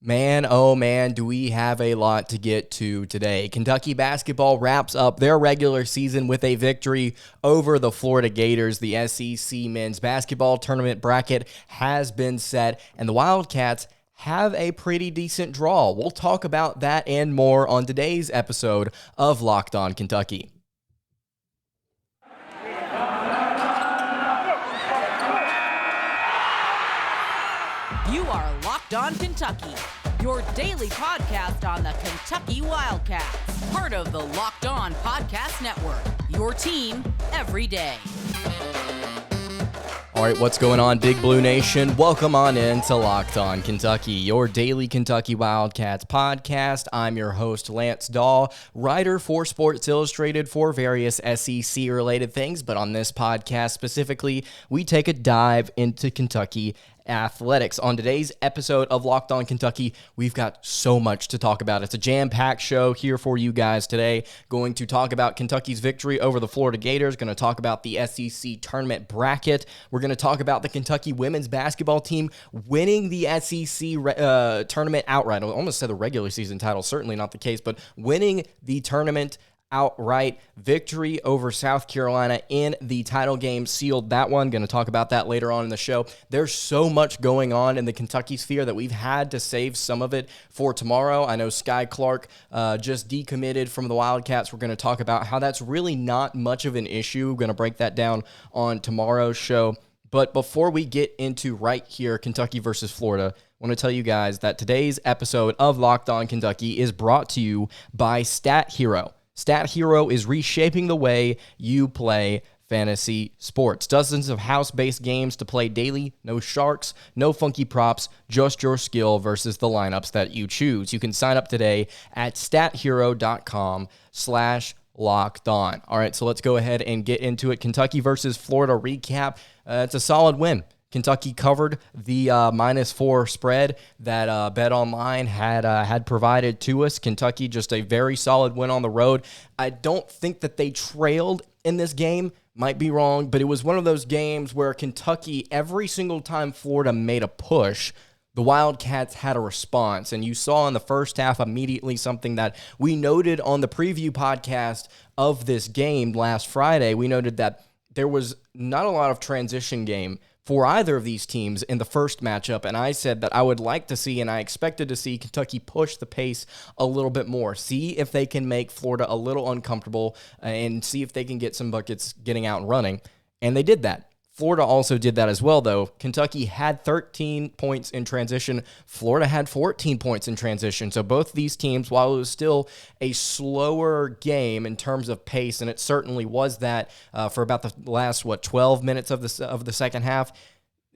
Man, oh man, do we have a lot to get to today. Kentucky basketball wraps up their regular season with a victory over the Florida Gators. The SEC men's basketball tournament bracket has been set, and the Wildcats have a pretty decent draw. We'll talk about that and more on today's episode of Locked On Kentucky. You are Locked On Kentucky, your daily podcast on the Kentucky Wildcats. Part of the Locked On Podcast Network, your team every day. All right, what's going on, Big Blue Nation? Welcome on in to Locked On Kentucky, your daily Kentucky Wildcats podcast. I'm your host, Lance Dawe, writer for Sports Illustrated for various SEC-related things, but on this podcast specifically, we take a dive into Kentucky athletics. On today's episode of Locked On Kentucky, we've got so much to talk about. It's a jam-packed show here for you guys today. Going to talk about Kentucky's victory over the Florida Gators. Going to talk about the SEC tournament bracket. We're going to talk about the Kentucky women's basketball team winning the SEC tournament outright. I almost said the regular season title, certainly not the case, but winning the tournament outright. Victory over South Carolina in the title game sealed that one. Going to talk about that later on in the show. There's so much going on in the Kentucky sphere that we've had to save some of it for tomorrow. I know Sky Clark just decommitted from the Wildcats. We're going to talk about how that's really not much of an issue. We're going to break that down on tomorrow's show. But before we get into right here, Kentucky versus Florida, I want to tell you guys that today's episode of Locked On Kentucky is brought to you by Stat Hero. Stat Hero is reshaping the way you play fantasy sports. Dozens of house-based games to play daily, no sharks, no funky props, just your skill versus the lineups that you choose. You can sign up today at stathero.com/lockedon. All right, so let's go ahead and get into it. Kentucky versus Florida recap. It's a solid win. Kentucky covered the -4 spread that BetOnline had provided to us. Kentucky just a very solid win on the road. I don't think that they trailed in this game. Might be wrong, but it was one of those games where Kentucky, every single time Florida made a push, the Wildcats had a response. And you saw in the first half immediately something that we noted on the preview podcast of this game last Friday. We noted that there was not a lot of transition game for either of these teams in the first matchup, and I said that I would like to see, and I expected to see, Kentucky push the pace a little bit more, see if they can make Florida a little uncomfortable, and see if they can get some buckets getting out and running, and they did that. Florida also did that as well, though. Kentucky had 13 points in transition. Florida had 14 points in transition. So both these teams, while it was still a slower game in terms of pace, and it certainly was that for about the last 12 minutes of the second half,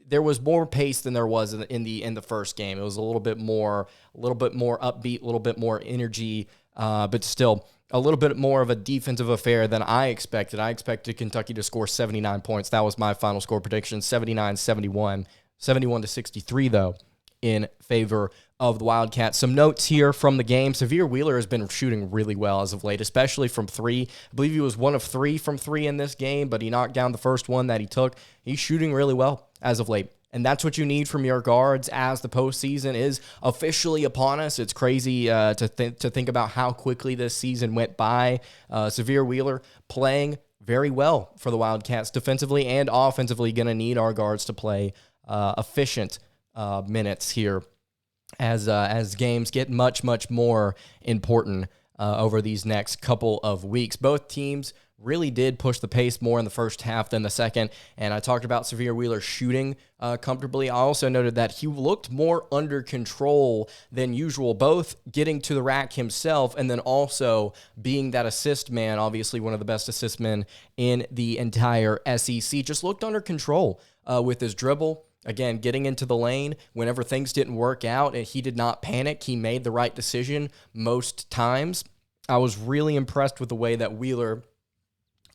there was more pace than there was in the first game. It was a little bit more upbeat, a little bit more energy, but still a little bit more of a defensive affair than I expected. I expected Kentucky to score 79 points. That was my final score prediction, 79-71. 71-63, though, in favor of the Wildcats. Some notes here from the game. Severe Wheeler has been shooting really well as of late, especially from three. I believe he was 1 of 3 from three in this game, but he knocked down the first one that he took. He's shooting really well as of late. And that's what you need from your guards as the postseason is officially upon us. It's crazy to think about how quickly this season went by. Severe Wheeler playing very well for the Wildcats defensively and offensively. Going to need our guards to play efficient minutes here as games get much, much more important over these next couple of weeks. Both teams really did push the pace more in the first half than the second, and I talked about Severe Wheeler shooting comfortably. I also noted that he looked more under control than usual, both getting to the rack himself and then also being that assist man, obviously one of the best assist men in the entire SEC. Just looked under control with his dribble. Again, getting into the lane whenever things didn't work out, and he did not panic. He made the right decision most times. I was really impressed with the way that Wheeler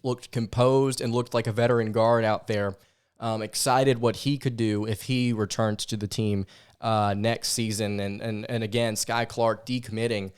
looked composed and looked like a veteran guard out there. Excited what he could do if he returns to the team next season. And again, Sky Clark decommitting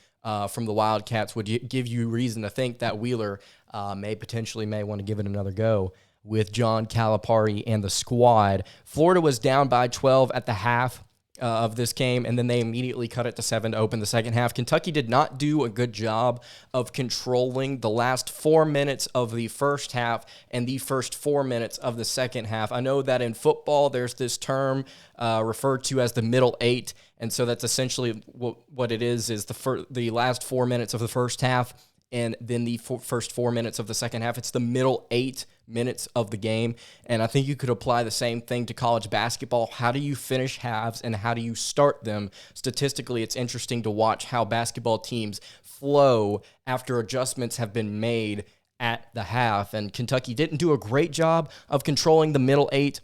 from the Wildcats would give you reason to think that Wheeler may want to give it another go with John Calipari and the squad. Florida was down by 12 at the half. of this game, and then they immediately cut it to 7 to open the second half. Kentucky did not do a good job of controlling the last 4 minutes of the first half and the first 4 minutes of the second half. I know that in football there's this term referred to as the middle eight, and so that's essentially what it is the last 4 minutes of the first half and then the first 4 minutes of the second half. It's the middle 8 minutes of the game, and I think you could apply the same thing to college basketball. How do you finish halves and how do you start them? Statistically, it's interesting to watch how basketball teams flow after adjustments have been made at the half, and Kentucky didn't do a great job of controlling the middle 8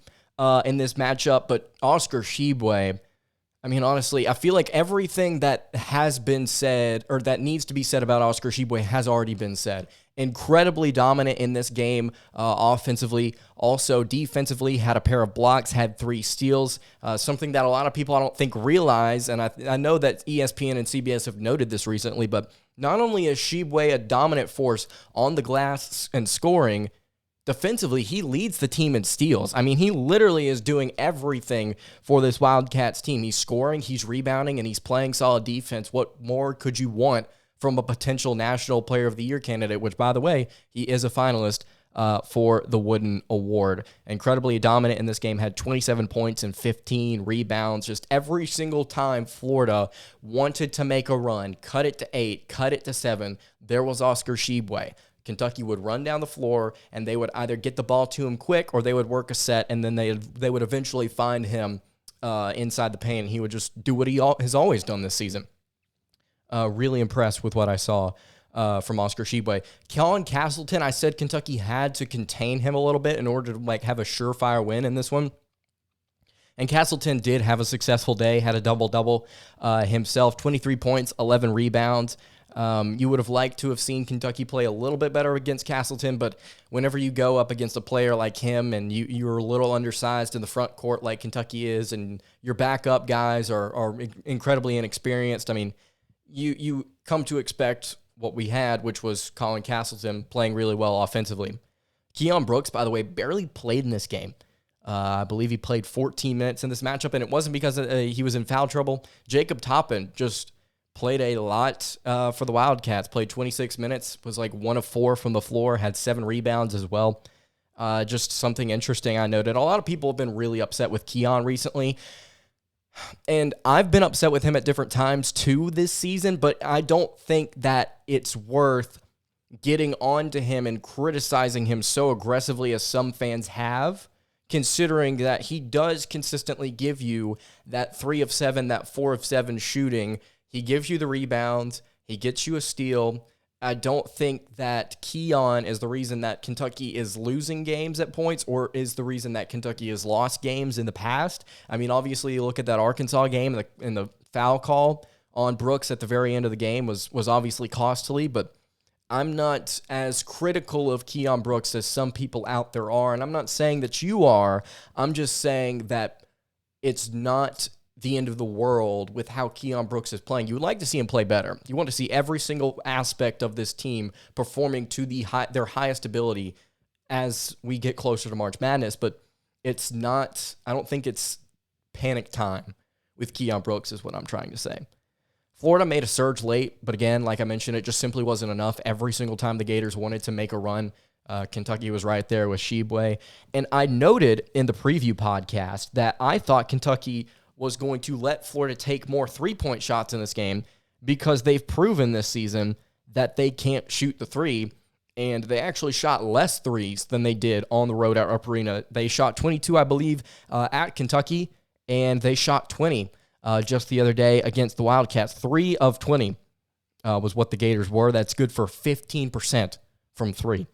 in this matchup, but Oscar Tshiebwe, I mean, honestly, I feel like everything that has been said or that needs to be said about Oscar Tshiebwe has already been said. Incredibly dominant in this game offensively. Also, defensively, had a pair of blocks, had 3 steals, something that a lot of people I don't think realize, and I know that ESPN and CBS have noted this recently, but not only is Tshiebwe a dominant force on the glass and scoring, defensively, he leads the team in steals. I mean, he literally is doing everything for this Wildcats team. He's scoring, he's rebounding, and he's playing solid defense. What more could you want from a potential National Player of the Year candidate, which, by the way, he is a finalist for the Wooden Award. Incredibly dominant in this game, had 27 points and 15 rebounds. Just every single time Florida wanted to make a run, cut it to 8, cut it to 7, there was Oscar Tshiebwe. Kentucky would run down the floor, and they would either get the ball to him quick or they would work a set, and then they would eventually find him inside the paint, and he would just do what he has always done this season. Really impressed with what I saw from Oscar Tshiebwe. Colin Castleton, I said Kentucky had to contain him a little bit in order to have a surefire win in this one. And Castleton did have a successful day, had a double-double himself, 23 points, 11 rebounds. You would have liked to have seen Kentucky play a little bit better against Castleton, but whenever you go up against a player like him and you're a little undersized in the front court like Kentucky is, and your backup guys are incredibly inexperienced, I mean, you come to expect what we had, which was Colin Castleton playing really well offensively. Keon Brooks, by the way, barely played in this game. I believe he played 14 minutes in this matchup, and it wasn't because he was in foul trouble. Jacob Toppin just played a lot for the Wildcats, played 26 minutes, was like 1 of 4 from the floor, had 7 rebounds as well. Just something interesting I noted. A lot of people have been really upset with Keon recently, and I've been upset with him at different times too this season, but I don't think that it's worth getting on to him and criticizing him so aggressively as some fans have, considering that he does consistently give you that 3 of 7, that 4 of 7 shooting. He gives you the rebounds. He gets you a steal. I don't think that Keon is the reason that Kentucky is losing games at points or is the reason that Kentucky has lost games in the past. I mean, obviously, you look at that Arkansas game and the foul call on Brooks at the very end of the game was obviously costly, but I'm not as critical of Keon Brooks as some people out there are, and I'm not saying that you are. I'm just saying that it's not the end of the world with how Keon Brooks is playing. You would like to see him play better. You want to see every single aspect of this team performing to their highest ability as we get closer to March Madness, but it's not, I don't think it's panic time with Keon Brooks is what I'm trying to say. Florida made a surge late, but again, like I mentioned, it just simply wasn't enough. Every single time the Gators wanted to make a run, Kentucky was right there with Tshiebwe. And I noted in the preview podcast that I thought Kentucky was going to let Florida take more three-point shots in this game because they've proven this season that they can't shoot the three, and they actually shot less threes than they did on the road at Rupp Arena. They shot 22, I believe, at Kentucky, and they shot 20 just the other day against the Wildcats. 3 of 20 was what the Gators were. That's good for 15% from 3.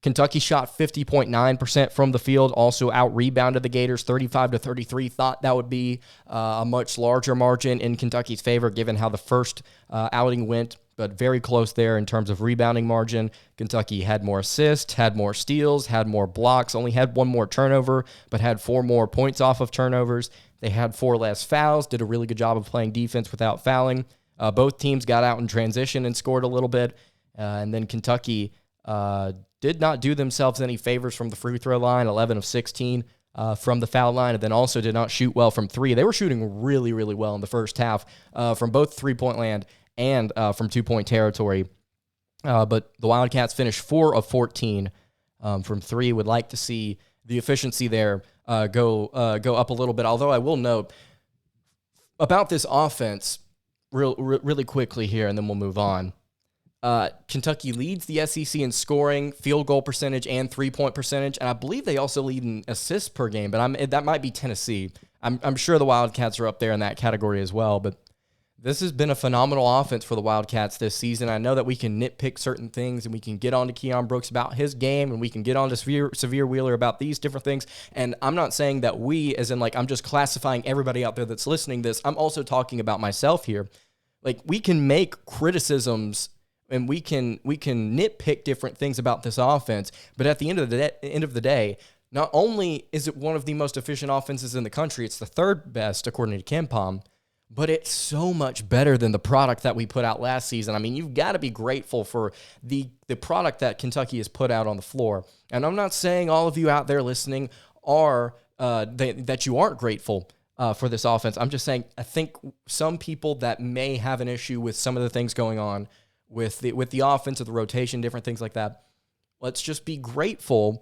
Kentucky shot 50.9% from the field, also out-rebounded the Gators 35-33. Thought that would be a much larger margin in Kentucky's favor given how the first outing went, but very close there in terms of rebounding margin. Kentucky had more assists, had more steals, had more blocks, only had 1 more turnover, but had 4 more points off of turnovers. They had 4 less fouls, did a really good job of playing defense without fouling. Both teams got out in transition and scored a little bit, and then Kentucky did not do themselves any favors from the free throw line, 11 of 16. from the foul line, and then also did not shoot well from three. They were shooting really, really well in the first half from both three-point land and from two-point territory. But the Wildcats finished 4 of 14 from three. Would like to see the efficiency there go up a little bit. Although I will note about this offense really quickly here, and then we'll move on. Kentucky leads the SEC in scoring, field goal percentage, and three-point percentage, and I believe they also lead in assists per game, but that might be Tennessee. I'm sure the Wildcats are up there in that category as well, but this has been a phenomenal offense for the Wildcats this season. I know that we can nitpick certain things, and we can get on to Keon Brooks about his game, and we can get on to Severe Wheeler about these different things, and I'm not saying that we, as in like I'm just classifying everybody out there that's listening to this. I'm also talking about myself here. Like, we can make criticisms and we can nitpick different things about this offense, but at the end of the day, not only is it one of the most efficient offenses in the country, it's the third best according to KenPom, but it's so much better than the product that we put out last season. I mean, you've got to be grateful for the product that Kentucky has put out on the floor. And I'm not saying all of you out there listening are that you aren't grateful for this offense. I'm just saying I think some people that may have an issue with some of the things going on with the offense, of the rotation, different things like that, let's just be grateful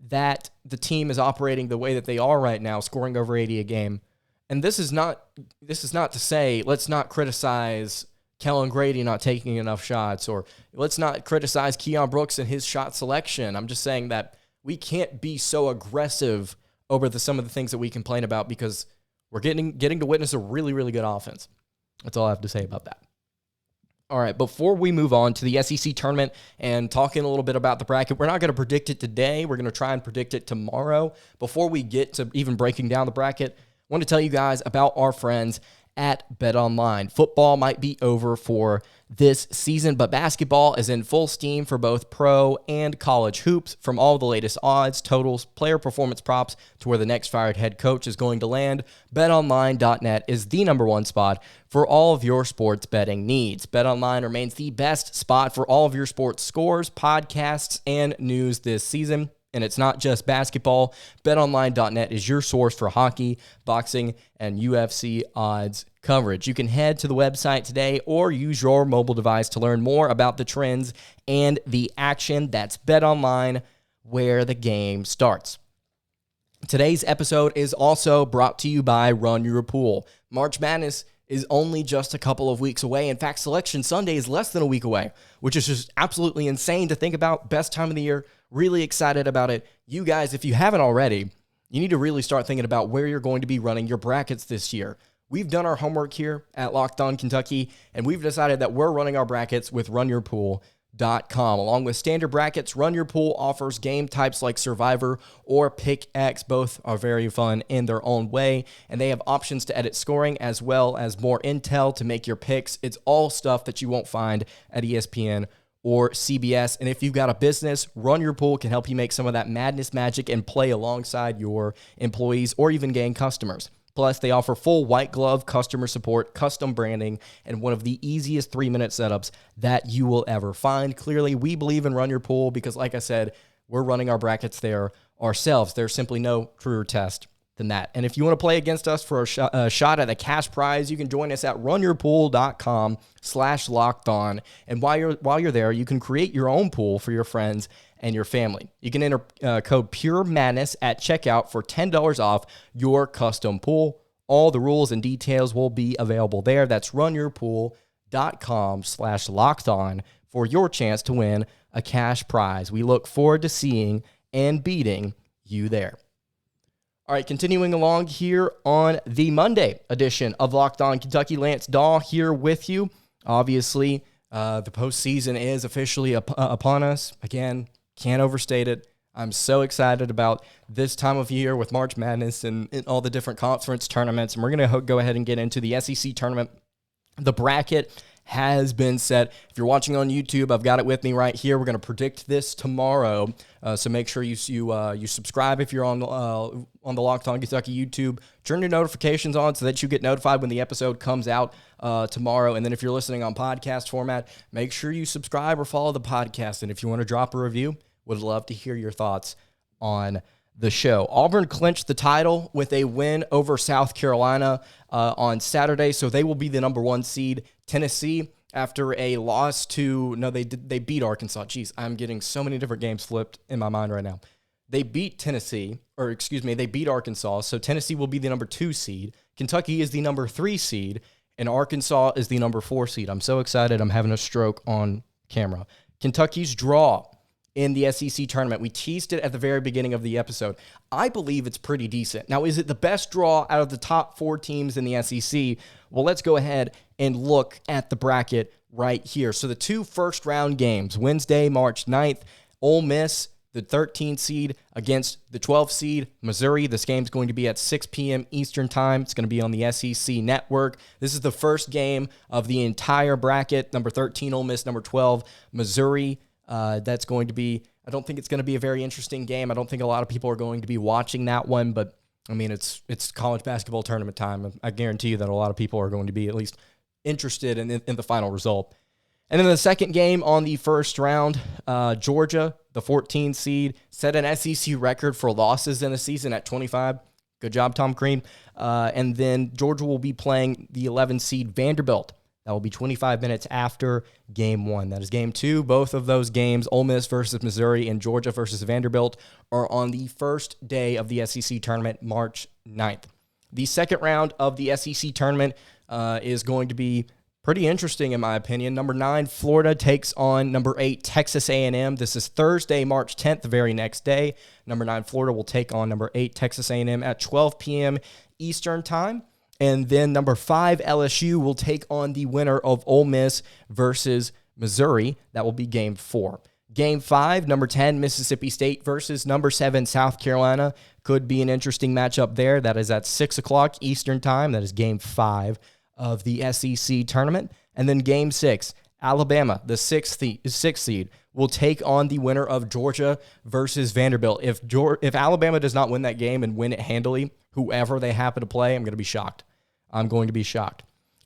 that the team is operating the way that they are right now, scoring over 80 a game. And this is not to say let's not criticize Kellen Grady not taking enough shots, or let's not criticize Keon Brooks and his shot selection. I'm just saying that we can't be so aggressive over some of the things that we complain about, because we're getting to witness a really, really good offense. That's all I have to say about that. All right, before we move on to the SEC tournament and talking a little bit about the bracket, we're not going to predict it today. We're going to try and predict it tomorrow. Before we get to even breaking down the bracket, I want to tell you guys about our friends at BetOnline. Football might be over for this season, but basketball is in full steam for both pro and college hoops. From all the latest odds, totals, player performance props, to where the next fired head coach is going to land, BetOnline.net is the #1 spot for all of your sports betting needs. BetOnline remains the best spot for all of your sports scores, podcasts, and news this season. And it's not just basketball. BetOnline.net is your source for hockey, boxing, and UFC odds coverage. You can head to the website today or use your mobile device to learn more about the trends and the action. That's BetOnline, where the game starts. Today's episode is also brought to you by Run Your Pool. March Madness is only just a couple of weeks away. In fact, Selection Sunday is less than a week away, which is just absolutely insane to think about. Best time of the year. Really excited about it. You guys, if you haven't already, you need to really start thinking about where you're going to be running your brackets this year. We've done our homework here at Locked On Kentucky, and we've decided that we're running our brackets with RunYourPool.com. Along with standard brackets, Run Your Pool offers game types like Survivor or Pick X. Both are very fun in their own way, and they have options to edit scoring as well as more intel to make your picks. It's all stuff that you won't find at ESPN or CBS. And if you've got a business, Run Your Pool can help you make some of that madness magic and play alongside your employees or even gain customers. Plus, they offer full white glove customer support, custom branding, and one of the easiest 3-minute setups that you will ever find. Clearly, we believe in Run Your Pool because, like I said, we're running our brackets there ourselves. There's simply no truer test than that. And if you want to play against us for a shot at a cash prize, you can join us at runyourpool.com/lockedon. And while you're there, you can create your own pool for your friends and your family. You can enter code Pure Madness at checkout for $10 off your custom pool. All the rules and details will be available there. That's runyourpool.com/lockedon for your chance to win a cash prize. We look forward to seeing and beating you there. All right, continuing along here on the Monday edition of Locked On Kentucky, Lance Dawe here with you. Obviously, the postseason is officially upon us. Again, can't overstate it. I'm so excited about this time of year with March Madness and all the different conference tournaments. And we're going to go ahead and get into the SEC tournament. The bracket has been set. If you're watching on YouTube, I've got it with me right here. We're going to predict this tomorrow, so make sure you subscribe if you're on the Locked On Kentucky YouTube. Turn your notifications on so that you get notified when the episode comes out tomorrow. And then if you're listening on podcast format, make sure you subscribe or follow the podcast. And if you want to drop a review, would love to hear your thoughts on the show. Auburn clinched the title with a win over South Carolina on Saturday, so they will be the number 1 seed. Tennessee, after a loss to, they beat Arkansas. Jeez, I'm getting so many different games flipped in my mind right now. They beat they beat Arkansas, so Tennessee will be the number 2 seed. Kentucky is the number 3 seed, and Arkansas is the number 4 seed. I'm so excited, I'm having a stroke on camera. Kentucky's draw in the SEC tournament. We teased it at the very beginning of the episode. I believe it's pretty decent. Now, is it the best draw out of the top 4 teams in the SEC? Well, let's go ahead and look at the bracket right here. So the 2 first-round games, Wednesday, March 9th, Ole Miss, the 13th seed, against the 12th seed, Missouri. This game's going to be at 6 p.m. Eastern Time. It's going to be on the SEC Network. This is the first game of the entire bracket. Number 13, Ole Miss. Number 12, Missouri. That's going to be, I don't think it's going to be a very interesting game. I don't think a lot of people are going to be watching that one, but I mean, it's college basketball tournament time. I guarantee you that a lot of people are going to be at least interested in the final result. And then the second game on the first round, Georgia, the 14 seed, set an SEC record for losses in a season at 25. Good job, Tom Crean. And then Georgia will be playing the 11 seed Vanderbilt. That will be 25 minutes after game 1. That is game 2. Both of those games, Ole Miss versus Missouri and Georgia versus Vanderbilt, are on the first day of the SEC tournament, March 9th. The second round of the SEC tournament is going to be pretty interesting, in my opinion. Number 9, Florida takes on number 8, Texas A&M. This is Thursday, March 10th, the very next day. Number 9, Florida will take on number 8, Texas A&M at 12 p.m. Eastern Time. And then number 5, LSU will take on the winner of Ole Miss versus Missouri. That will be game 4. Game 5, number 10, Mississippi State versus number 7, South Carolina. Could be an interesting matchup there. That is at 6 o'clock Eastern Time. That is game 5 of the SEC tournament. And then game 6, Alabama, the 6th seed, will take on the winner of Georgia versus Vanderbilt. If Alabama does not win that game and win it handily, whoever they happen to play, I'm going to be shocked.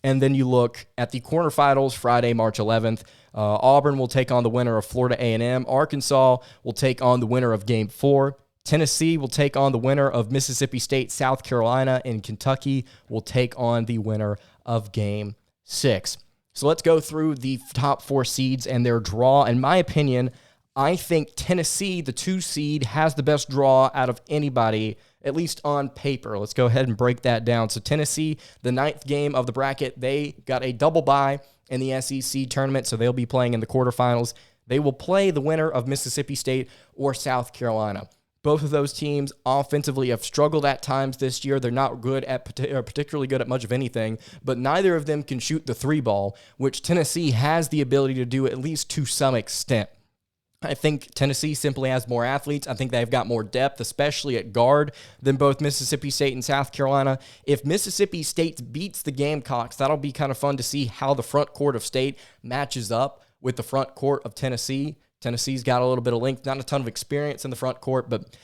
And then you look at the quarterfinals, Friday, March 11th. Auburn will take on the winner of Florida A&M. Arkansas will take on the winner of Game 4. Tennessee will take on the winner of Mississippi State, South Carolina. And Kentucky will take on the winner of Game 6. So let's go through the top 4 seeds and their draw. In my opinion, I think Tennessee, the 2 seed, has the best draw out of anybody, at least on paper. Let's go ahead and break that down. So Tennessee, the 9th game of the bracket, they got a double bye in the SEC tournament, so they'll be playing in the quarterfinals. They will play the winner of Mississippi State or South Carolina. Both of those teams offensively have struggled at times this year. They're not particularly good at much of anything, but neither of them can shoot the 3 ball, which Tennessee has the ability to do at least to some extent. I think Tennessee simply has more athletes. I think they've got more depth, especially at guard, than both Mississippi State and South Carolina. If Mississippi State beats the Gamecocks, that'll be kind of fun to see how the front court of State matches up with the front court of Tennessee. Tennessee's got a little bit of length, not a ton of experience in the front court, but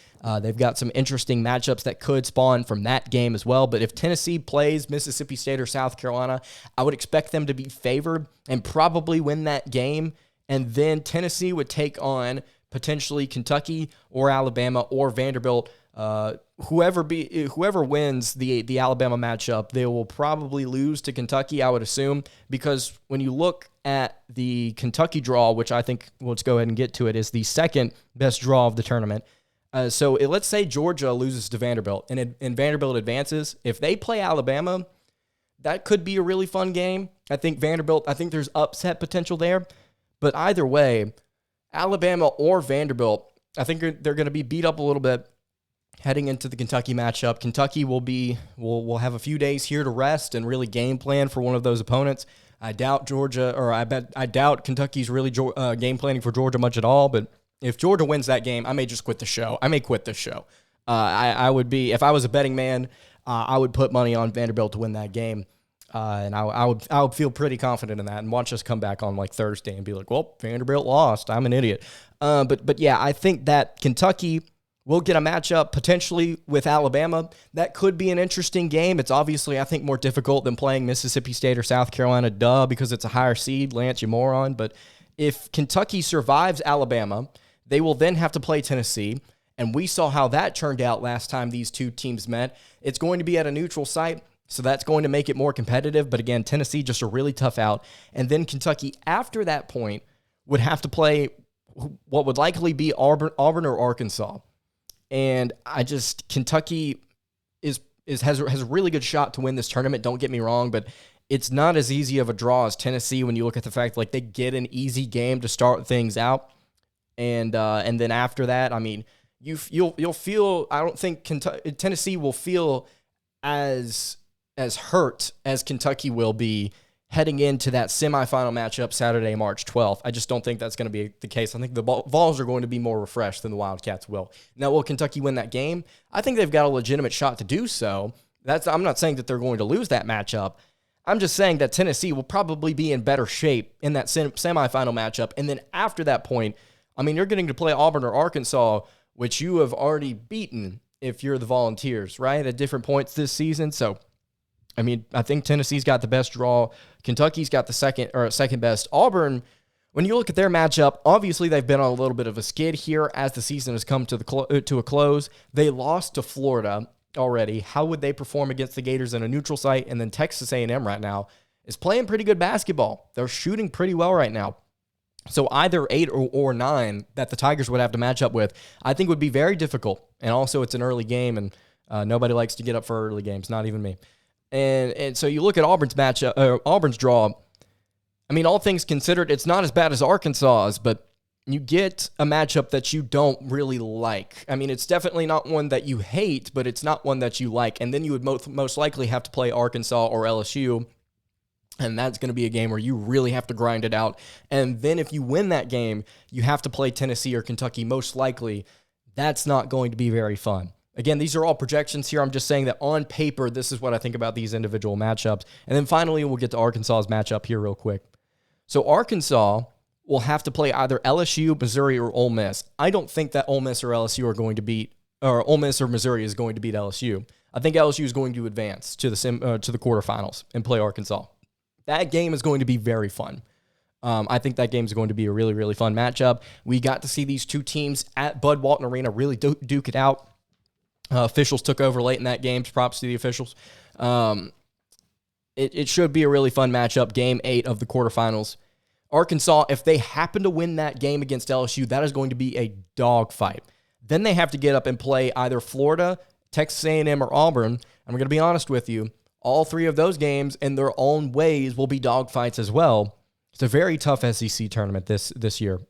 they've got some interesting matchups that could spawn from that game as well. But if Tennessee plays Mississippi State or South Carolina, I would expect them to be favored and probably win that game. And then Tennessee would take on potentially Kentucky or Alabama or Vanderbilt. Whoever wins the Alabama matchup, they will probably lose to Kentucky, I would assume, because when you look at the Kentucky draw, which I think, let's go ahead and get to it, is the second best draw of the tournament. So let's say Georgia loses to Vanderbilt and Vanderbilt advances. If they play Alabama, that could be a really fun game. I think there's upset potential there. But either way, Alabama or Vanderbilt, I think they're going to be beat up a little bit heading into the Kentucky matchup. Kentucky will have a few days here to rest and really game plan for one of those opponents. I doubt Kentucky's really game planning for Georgia much at all. But if Georgia wins that game, I may just quit the show. I would be, if I was a betting man, I would put money on Vanderbilt to win that game. And I would feel pretty confident in that and watch us come back on like Thursday and be like, well, Vanderbilt lost. I'm an idiot. But yeah, I think that Kentucky will get a matchup potentially with Alabama. That could be an interesting game. It's obviously, I think, more difficult than playing Mississippi State or South Carolina, because it's a higher seed, Lance, you moron. But if Kentucky survives Alabama, they will then have to play Tennessee. And we saw how that turned out last time these two teams met. It's going to be at a neutral site, so that's going to make it more competitive. But again, Tennessee just a really tough out. And then Kentucky, after that point, would have to play what would likely be Auburn or Arkansas. And Kentucky has a really good shot to win this tournament, don't get me wrong, but it's not as easy of a draw as Tennessee when you look at the fact like they get an easy game to start things out. And then after that, I mean, you'll feel, I don't think Tennessee will feel as hurt as Kentucky will be heading into that semifinal matchup Saturday, March 12th. I just don't think that's going to be the case. I think the Vols are going to be more refreshed than the Wildcats will. Now, will Kentucky win that game? I think they've got a legitimate shot to do so. I'm not saying that they're going to lose that matchup. I'm just saying that Tennessee will probably be in better shape in that semifinal matchup. And then after that point, I mean, you're getting to play Auburn or Arkansas, which you have already beaten if you're the Volunteers, right, at different points this season. So, I mean, I think Tennessee's got the best draw. Kentucky's got the second best. Auburn, when you look at their matchup, obviously they've been on a little bit of a skid here as the season has come to a close. They lost to Florida already. How would they perform against the Gators in a neutral site? And then Texas A&M right now is playing pretty good basketball. They're shooting pretty well right now. So either 8 or 9 that the Tigers would have to match up with, I think would be very difficult. And also it's an early game, and nobody likes to get up for early games, not even me. And so you look at Auburn's draw. I mean, all things considered, it's not as bad as Arkansas's, but you get a matchup that you don't really like. I mean, it's definitely not one that you hate, but it's not one that you like. And then you would most likely have to play Arkansas or LSU, and that's going to be a game where you really have to grind it out. And then if you win that game, you have to play Tennessee or Kentucky most likely. That's not going to be very fun. Again, these are all projections here. I'm just saying that on paper, this is what I think about these individual matchups. And then finally, we'll get to Arkansas's matchup here real quick. So Arkansas will have to play either LSU, Missouri, or Ole Miss. I don't think that Ole Miss or LSU are going to beat, or Ole Miss or Missouri is going to beat LSU. I think LSU is going to advance to the quarterfinals and play Arkansas. That game is going to be very fun. I think that game is going to be a really, really fun matchup. We got to see these two teams at Bud Walton Arena really duke it out. Officials took over late in that game. Props to the officials. It should be a really fun matchup. Game 8 of the quarterfinals. Arkansas, if they happen to win that game against LSU, that is going to be a dogfight. Then they have to get up and play either Florida, Texas A&M, or Auburn. I'm going to be honest with you. All 3 of those games in their own ways will be dogfights as well. It's a very tough SEC tournament this year.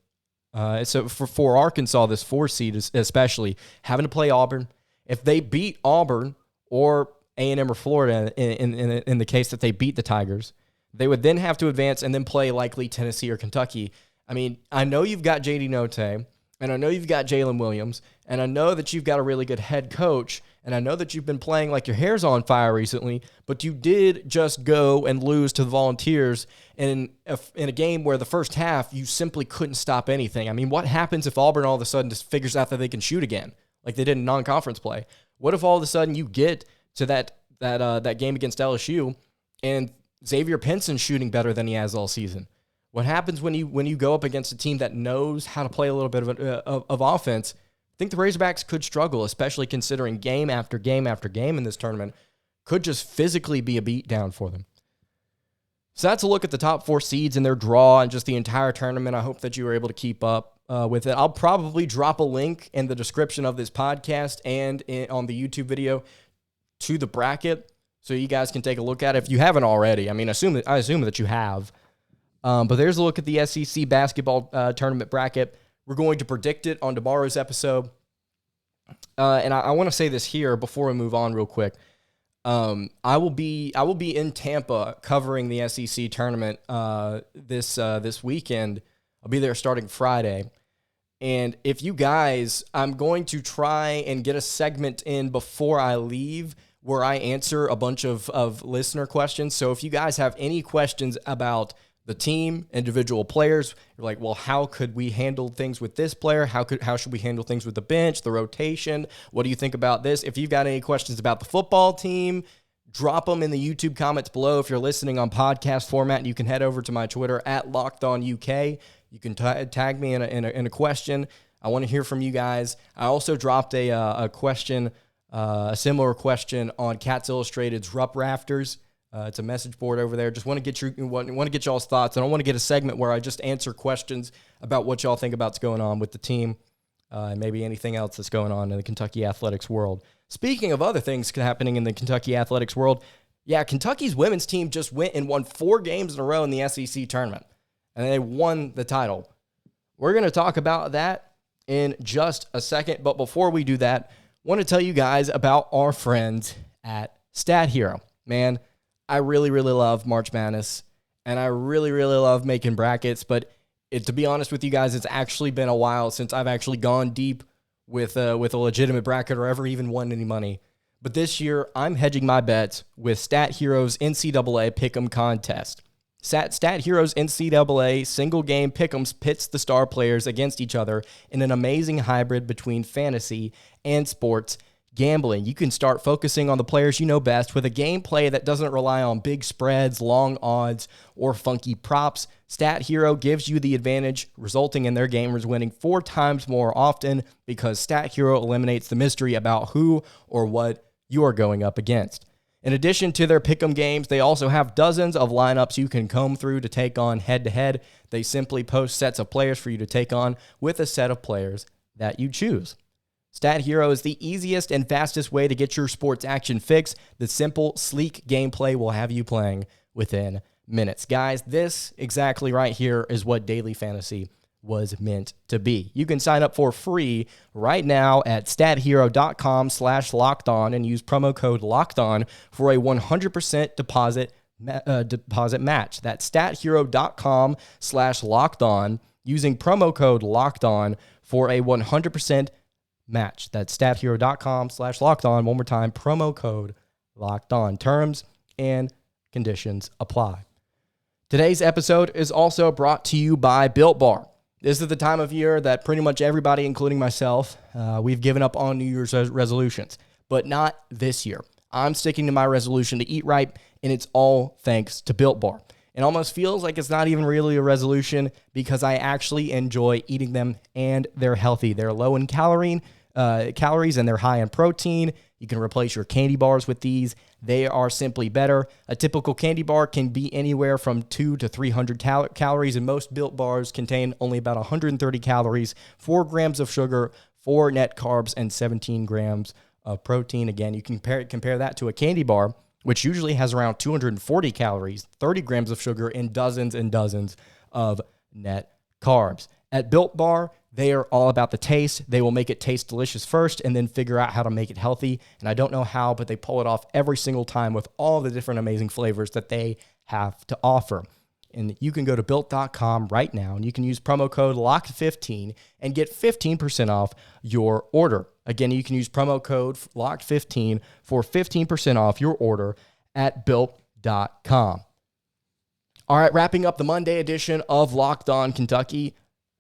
So for Arkansas, this 4 seed especially, having to play Auburn. If they beat Auburn or A&M or Florida in the case that they beat the Tigers, they would then have to advance and then play likely Tennessee or Kentucky. I mean, I know you've got J.D. Note, and I know you've got Jalen Williams, and I know that you've got a really good head coach, and I know that you've been playing like your hair's on fire recently, but you did just go and lose to the Volunteers in a game where the first half you simply couldn't stop anything. I mean, what happens if Auburn all of a sudden just figures out that they can shoot again, like they did in non-conference play? What if all of a sudden you get to that game against LSU and Xavier Pinson's shooting better than he has all season? What happens when you go up against a team that knows how to play a little bit of offense? I think the Razorbacks could struggle, especially considering game after game after game in this tournament could just physically be a beatdown for them. So that's a look at the top 4 seeds and their draw and just the entire tournament. I hope that you were able to keep up with it. I'll probably drop a link in the description of this podcast and on the YouTube video to the bracket so you guys can take a look at it if you haven't already. I mean, I assume that you have. But there's a look at the SEC basketball tournament bracket. We're going to predict it on tomorrow's episode. And I want to say this here before we move on real quick. I will be in Tampa covering the SEC tournament this weekend. I'll be there starting Friday. And if you guys, I'm going to try and get a segment in before I leave where I answer a bunch of listener questions. So if you guys have any questions about the team, individual players, you're like, well, how could we handle things with this player? How should we handle things with the bench, the rotation? What do you think about this? If you've got any questions about the football team, drop them in the YouTube comments below. If you're listening on podcast format, you can head over to my Twitter at LockedOnUK. You can tag me in a question. I want to hear from you guys. I also dropped a question, a similar question on Cats Illustrated's Rupp Rafters. It's a message board over there. Just want to get y'all's thoughts. And I want to get a segment where I just answer questions about what y'all think about's going on with the team, and maybe anything else that's going on in the Kentucky athletics world. Speaking of other things happening in the Kentucky athletics world, yeah, Kentucky's women's team just went and won 4 games in a row in the SEC tournament, and they won the title. We're going to talk about that in just a second, but before we do that, I want to tell you guys about our friends at Stat Hero. Man, I really, really love March Madness, and I really, really love making brackets, but to be honest with you guys, it's actually been a while since I've actually gone deep with a legitimate bracket or ever even won any money. But this year, I'm hedging my bets with Stat Hero's NCAA Pick'em contest. Stat Hero's NCAA single-game Pick'ems pits the star players against each other in an amazing hybrid between fantasy and sports gambling. You can start focusing on the players you know best with a gameplay that doesn't rely on big spreads, long odds, or funky props. Stat Hero gives you the advantage, resulting in their gamers winning 4 times more often because Stat Hero eliminates the mystery about who or what you are going up against. In addition to their pick'em games, they also have dozens of lineups you can comb through to take on head-to-head. They simply post sets of players for you to take on with a set of players that you choose. Stat Hero is the easiest and fastest way to get your sports action fix. The simple, sleek gameplay will have you playing within minutes. Guys, this exactly right here is what daily fantasy was meant to be. You can sign up for free right now at stathero.com/lockedon and use promo code LOCKEDON for a 100% deposit match. That's stathero.com/lockedon using promo code LOCKEDON for a 100% match. That's stathero.com/lockedon. One more time, promo code LOCKEDON. Terms and conditions apply. Today's episode is also brought to you by Built Bar. This is the time of year that pretty much everybody, including myself, we've given up on New Year's resolutions, but not this year. I'm sticking to my resolution to eat right, and it's all thanks to Built Bar. It almost feels like it's not even really a resolution because I actually enjoy eating them, and they're healthy. They're low in calories, and they're high in protein. You can replace your candy bars with these. They are simply better. A typical candy bar can be anywhere from 200 to 300 calories, and most Built Bars contain only about 130 calories, 4 grams of sugar, 4 net carbs, and 17 grams of protein. Again, you can compare that to a candy bar, which usually has around 240 calories, 30 grams of sugar, and dozens of net carbs. At Built Bar, they are all about the taste. They will make it taste delicious first and then figure out how to make it healthy. And I don't know how, but they pull it off every single time with all the different amazing flavors that they have to offer. And you can go to Built.com right now, and you can use promo code LOCKED15 and get 15% off your order. Again, you can use promo code LOCKED15 for 15% off your order at Built.com. All right, wrapping up the Monday edition of Locked On Kentucky.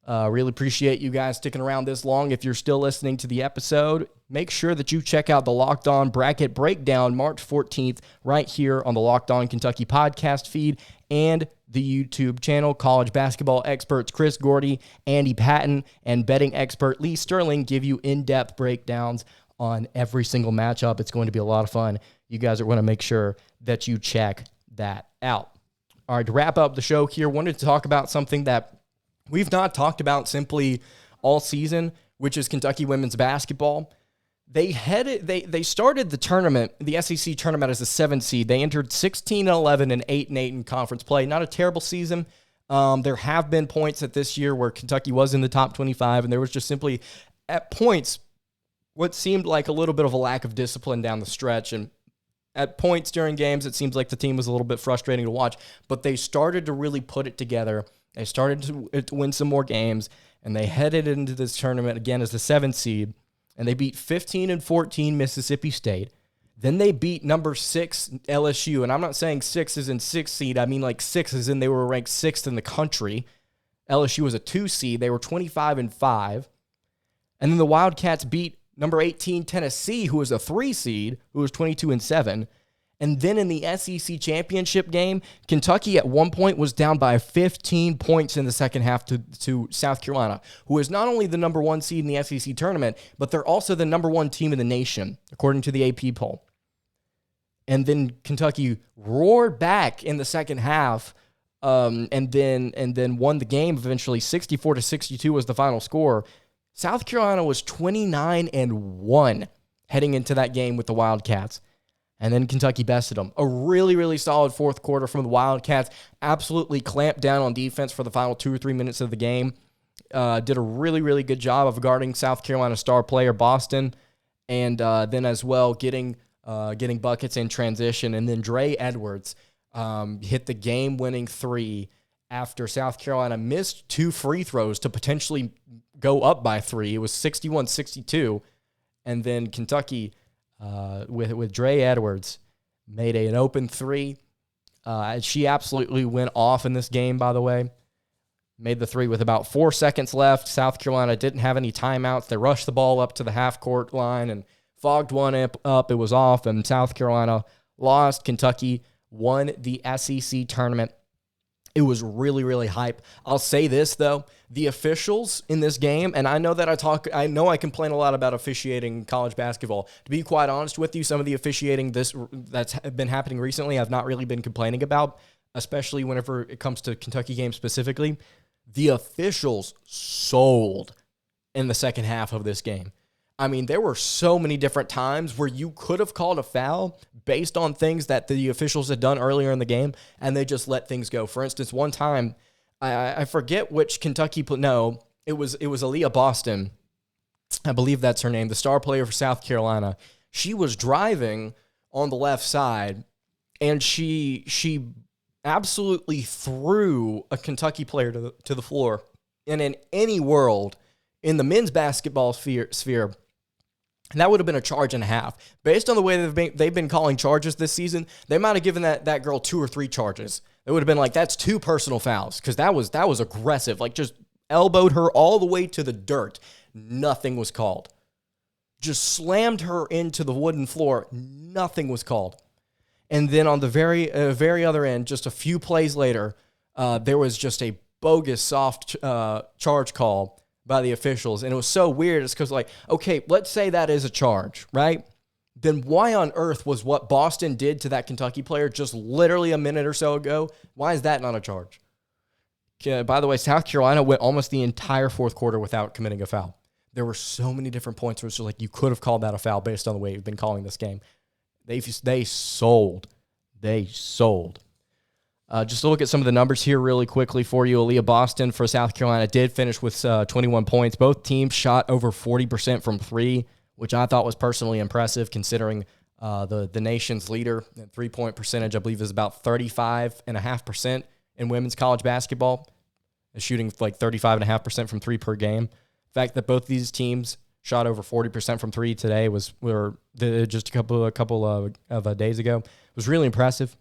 Really appreciate you guys sticking around this long. If you're still listening to the episode, make sure that you check out the Locked On Bracket Breakdown March 14th right here on the Locked On Kentucky podcast feed and the YouTube channel. College basketball experts Chris Gordy, Andy Patton, and betting expert Lee Sterling give you in-depth breakdowns on every single matchup. It's going to be a lot of fun. You guys are going to make sure that you check that out. All right, to wrap up the show here, wanted to talk about something that we've not talked about simply all season, which is Kentucky women's basketball. They started the tournament, the SEC tournament, as a 7 seed. They entered 16-11 and 8-8 in conference play. Not a terrible season. There have been points at this year where Kentucky was in the top 25, and there was just simply, at points, what seemed like a little bit of a lack of discipline down the stretch. And at points during games, it seems like the team was a little bit frustrating to watch. But they started to really put it together. They started to win some more games, and they headed into this tournament again as the 7 seed, and they beat 15-14 Mississippi State. Then they beat number 6 LSU, and I'm not saying 6 is in 6 seed. I mean like 6 as in they were ranked 6th in the country. LSU was a 2 seed. They were 25-5. And then the Wildcats beat number 18 Tennessee, who was a 3 seed, who was 22-7. And then in the SEC championship game, Kentucky at one point was down by 15 points in the second half to South Carolina, who is not only the number one seed in the SEC tournament, but they're also the number one team in the nation, according to the AP poll. And then Kentucky roared back in the second half, and then won the game eventually. 64-62 was the final score. South Carolina was 29-1 heading into that game with the Wildcats. And then Kentucky bested them. A really, really solid fourth quarter from the Wildcats. Absolutely clamped down on defense for the final 2 or 3 minutes of the game. Did a really, really good job of guarding South Carolina star player Boston. And then as well getting buckets in transition. And then Dawe Edwards hit the game-winning three after South Carolina missed 2 free throws to potentially go up by 3. It was 61-62. And then Kentucky, with Dawe Edwards, made an open 3. She absolutely went off in this game, by the way. Made the 3 with about 4 seconds left. South Carolina didn't have any timeouts. They rushed the ball up to the half-court line and fogged one up. It was off, and South Carolina lost. Kentucky won the SEC tournament. It was really, really hype. I'll say this, though. The officials in this game, and I know that I know I complain a lot about officiating college basketball. To be quite honest with you, some of the officiating that's been happening recently I've not really been complaining about, especially whenever it comes to Kentucky games specifically. The officials sold in the second half of this game. I mean, there were so many different times where you could have called a foul based on things that the officials had done earlier in the game, and they just let things go. For instance, one time, I forget which Kentucky it was Aaliyah Boston. I believe that's her name, the star player for South Carolina. She was driving on the left side, and she absolutely threw a Kentucky player to the floor. And in any world, in the men's basketball sphere, that would have been a charge and a half. Based on the way they've been calling charges this season, they might have given that girl 2 or 3 charges. It would have been like, that's 2 personal fouls, because that was aggressive. Like, just elbowed her all the way to the dirt. Nothing was called. Just slammed her into the wooden floor. Nothing was called. And then on the very other end, just a few plays later, there was just a bogus soft charge call by the officials. And it was so weird. It's because, like, okay, let's say that is a charge, right? Then why on earth was what Boston did to that Kentucky player just literally a minute or so ago, why is that not a charge? By the way, South Carolina went almost the entire fourth quarter without committing a foul. There were so many different points where it's just like, you could have called that a foul based on the way you've been calling this game. They sold. Just to look at some of the numbers here really quickly for you. Aaliyah Boston for South Carolina did finish with 21 points. Both teams shot over 40% from 3, which I thought was personally impressive considering the nation's leader in three-point percentage, I believe, is about 35.5% in women's college basketball, shooting like 35.5% from 3 per game. The fact that both these teams shot over 40% from 3 today just a couple of days ago was really impressive.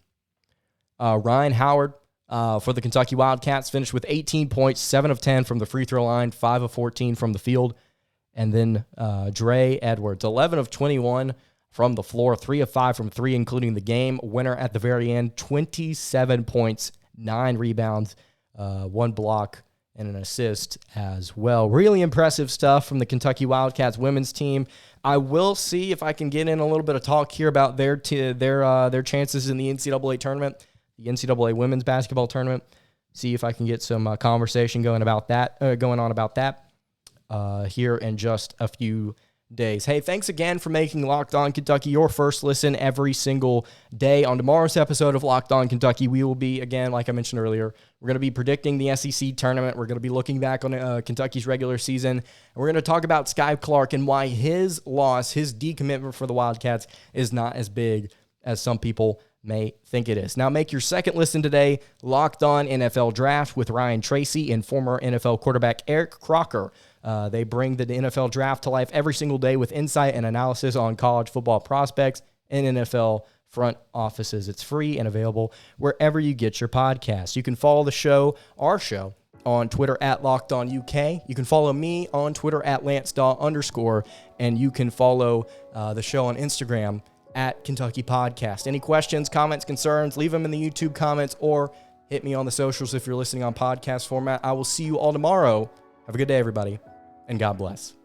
Ryan Howard for the Kentucky Wildcats finished with 18 points, 7 of 10 from the free throw line, 5 of 14 from the field. And then Dawe Edwards, 11 of 21 from the floor, 3 of 5 from 3, including the game winner at the very end, 27 points, 9 rebounds, 1 block, and an assist as well. Really impressive stuff from the Kentucky Wildcats women's team. I will see if I can get in a little bit of talk here about their chances in the NCAA tournament, the NCAA women's basketball tournament. See if I can get some conversation going on about that here in just a few days. Hey, thanks again for making Locked On Kentucky your first listen every single day. On tomorrow's episode of Locked On Kentucky, we will be, again, like I mentioned earlier, we're going to be predicting the SEC tournament. We're going to be looking back on Kentucky's regular season. And we're going to talk about Sky Clark and why his loss, his decommitment for the Wildcats, is not as big as some people may think it is. Now make your second listen today, Locked On NFL Draft with Ryan Tracy and former NFL quarterback Eric Crocker. They bring the NFL Draft to life every single day with insight and analysis on college football prospects and NFL front offices. It's free and available wherever you get your podcasts. You can follow our show, on Twitter at LockedOnUK. You can follow me on Twitter at LanceDawe_, and you can follow the show on Instagram at Kentucky Podcast. Any questions, comments, concerns, leave them in the YouTube comments or hit me on the socials if you're listening on podcast format. I will see you all tomorrow. Have a good day, everybody, and God bless.